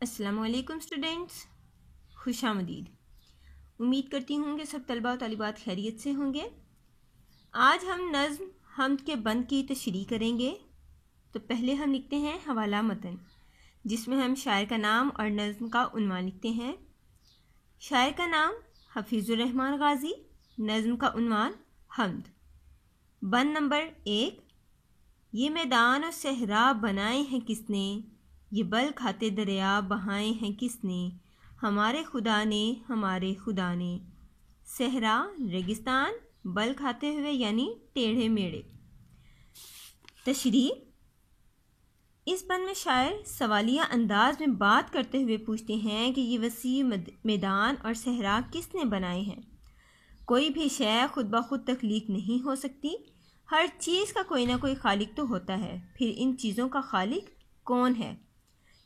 السلام علیکم اسٹوڈینٹس، خوش آمدید۔ امید کرتی ہوں کہ سب طلباء و طالبات خیریت سے ہوں گے۔ آج ہم نظم حمد کے بند کی تشریح کریں گے۔ تو پہلے ہم لکھتے ہیں حوالہ متن، جس میں ہم شاعر کا نام اور نظم کا عنوان لکھتے ہیں۔ شاعر کا نام حفیظ الرحمن غازی، نظم کا عنوان حمد۔ بند نمبر 1۔ یہ میدان اور صحرا بنائے ہیں کس نے، یہ بل کھاتے دریا بہائے ہیں کس نے، ہمارے خدا نے ہمارے خدا نے۔ صحرا ریگستان، بل کھاتے ہوئے یعنی ٹیڑھے میڑے۔ تشریح: اس بند میں شاعر سوالیہ انداز میں بات کرتے ہوئے پوچھتے ہیں کہ یہ وسیع میدان اور صحرا کس نے بنائے ہیں۔ کوئی بھی شے خود بخود تخلیق نہیں ہو سکتی، ہر چیز کا کوئی نہ کوئی خالق تو ہوتا ہے۔ پھر ان چیزوں کا خالق کون ہے؟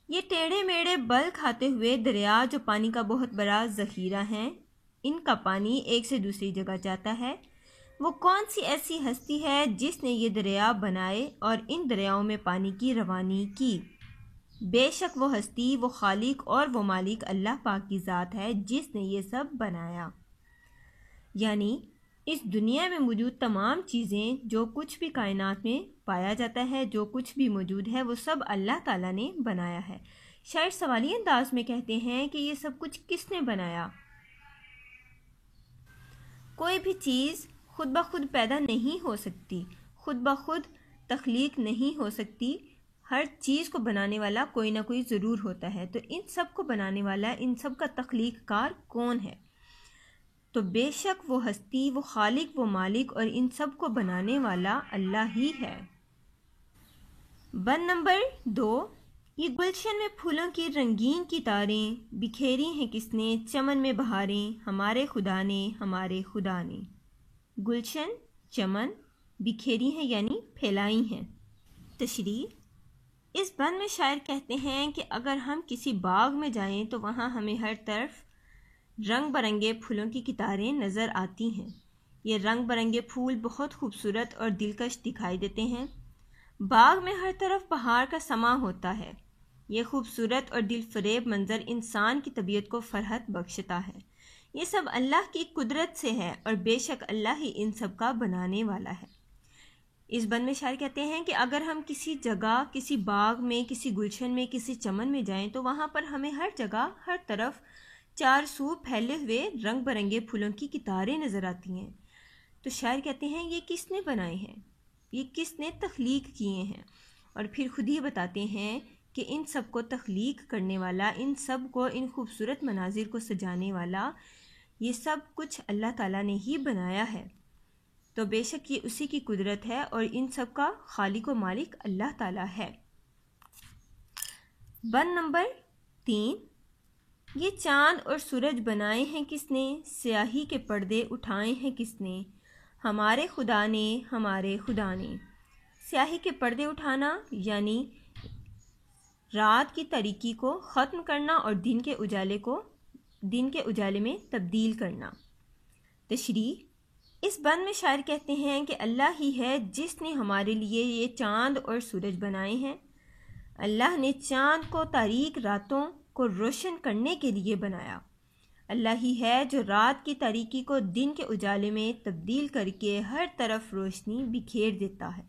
یہ ٹیڑھے میڑے بل کھاتے ہوئے دریا جو پانی کا بہت بڑا ذخیرہ ہیں، ان کا پانی ایک سے دوسری جگہ جاتا ہے۔ وہ کون سی ایسی ہستی ہے جس نے یہ دریا بنائے اور ان دریاؤں میں پانی کی روانی کی؟ بے شک وہ ہستی، وہ خالق اور وہ مالک اللہ پاک کی ذات ہے جس نے یہ سب بنایا۔ یعنی اس دنیا میں موجود تمام چیزیں، جو کچھ بھی کائنات میں پایا جاتا ہے، جو کچھ بھی موجود ہے، وہ سب اللہ تعالیٰ نے بنایا ہے۔ شاعر سوالی انداز میں کہتے ہیں کہ یہ سب کچھ کس نے بنایا؟ کوئی بھی چیز خود بخود پیدا نہیں ہو سکتی، خود بخود تخلیق نہیں ہو سکتی، ہر چیز کو بنانے والا کوئی نہ کوئی ضرور ہوتا ہے۔ تو ان سب کو بنانے والا، ان سب کا تخلیق کار کون ہے؟ تو بے شک وہ ہستی، وہ خالق، وہ مالک اور ان سب کو بنانے والا اللہ ہی ہے۔ بند نمبر 2۔ یہ گلشن میں پھولوں کی رنگین کی تاریں بکھیری ہیں کس نے، چمن میں بہاریں ہمارے خدا نے ہمارے خدا نے۔ گلشن، چمن، بکھیری ہیں یعنی پھیلائی ہیں۔ تشریح: اس بند میں شاعر کہتے ہیں کہ اگر ہم کسی باغ میں جائیں تو وہاں ہمیں ہر طرف رنگ برنگے پھولوں کی کتاریں نظر آتی ہیں۔ یہ رنگ برنگے پھول بہت خوبصورت اور دلکش دکھائی دیتے ہیں۔ باغ میں ہر طرف بہار کا سماں ہوتا ہے۔ یہ خوبصورت اور دل فریب منظر انسان کی طبیعت کو فرحت بخشتا ہے۔ یہ سب اللہ کی قدرت سے ہے اور بے شک اللہ ہی ان سب کا بنانے والا ہے۔ اس بند میں شاعر کہتے ہیں کہ اگر ہم کسی جگہ، کسی باغ میں، کسی گلشن میں، کسی چمن میں جائیں تو وہاں پر ہمیں ہر جگہ، ہر طرف چار سو پھیلے ہوئے رنگ برنگے پھولوں کی کتاریں نظر آتی ہیں۔ تو شاعر کہتے ہیں یہ کس نے بنائے ہیں، یہ کس نے تخلیق کیے ہیں؟ اور پھر خود ہی بتاتے ہیں کہ ان سب کو تخلیق کرنے والا، ان سب کو، ان خوبصورت مناظر کو سجانے والا، یہ سب کچھ اللہ تعالیٰ نے ہی بنایا ہے۔ تو بے شک یہ اسی کی قدرت ہے اور ان سب کا خالق و مالک اللہ تعالیٰ ہے۔ بند نمبر 3۔ یہ چاند اور سورج بنائے ہیں کس نے، سیاہی کے پردے اٹھائے ہیں کس نے، ہمارے خدا نے ہمارے خدا نے۔ سیاہی کے پردے اٹھانا یعنی رات کی تاریکی کو ختم کرنا اور دن کے اجالے میں تبدیل کرنا۔ تشریح: اس بند میں شاعر کہتے ہیں کہ اللہ ہی ہے جس نے ہمارے لیے یہ چاند اور سورج بنائے ہیں۔ اللہ نے چاند کو تاریک راتوں کو روشن کرنے کے لیے بنایا۔ اللہ ہی ہے جو رات کی تاریکی کو دن کے اجالے میں تبدیل کر کے ہر طرف روشنی بکھیر دیتا ہے۔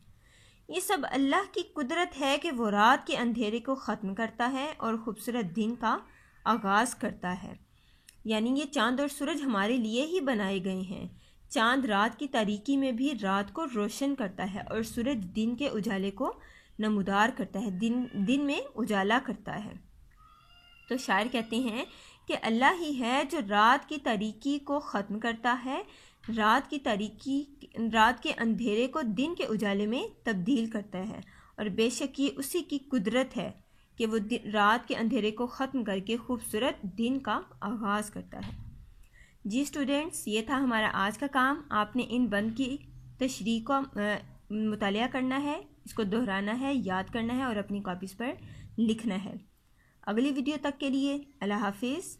یہ سب اللہ کی قدرت ہے کہ وہ رات کے اندھیرے کو ختم کرتا ہے اور خوبصورت دن کا آغاز کرتا ہے۔ یعنی یہ چاند اور سورج ہمارے لیے ہی بنائے گئے ہیں۔ چاند رات کی تاریکی میں بھی رات کو روشن کرتا ہے اور سورج دن کے اجالے کو نمودار کرتا ہے، دن میں اجالا کرتا ہے۔ تو شاعر کہتے ہیں کہ اللہ ہی ہے جو رات کی تاریکی کو ختم کرتا ہے، رات کے اندھیرے کو دن کے اجالے میں تبدیل کرتا ہے، اور بے شک یہ اسی کی قدرت ہے کہ وہ رات کے اندھیرے کو ختم کر کے خوبصورت دن کا آغاز کرتا ہے۔ جی اسٹوڈینٹس، یہ تھا ہمارا آج کا کام۔ آپ نے ان بند کی تشریح کو مطالعہ کرنا ہے، اس کو دہرانا ہے، یاد کرنا ہے اور اپنی کاپیز پر لکھنا ہے۔ اگلی ویڈیو تک کے لیے اللہ حافظ۔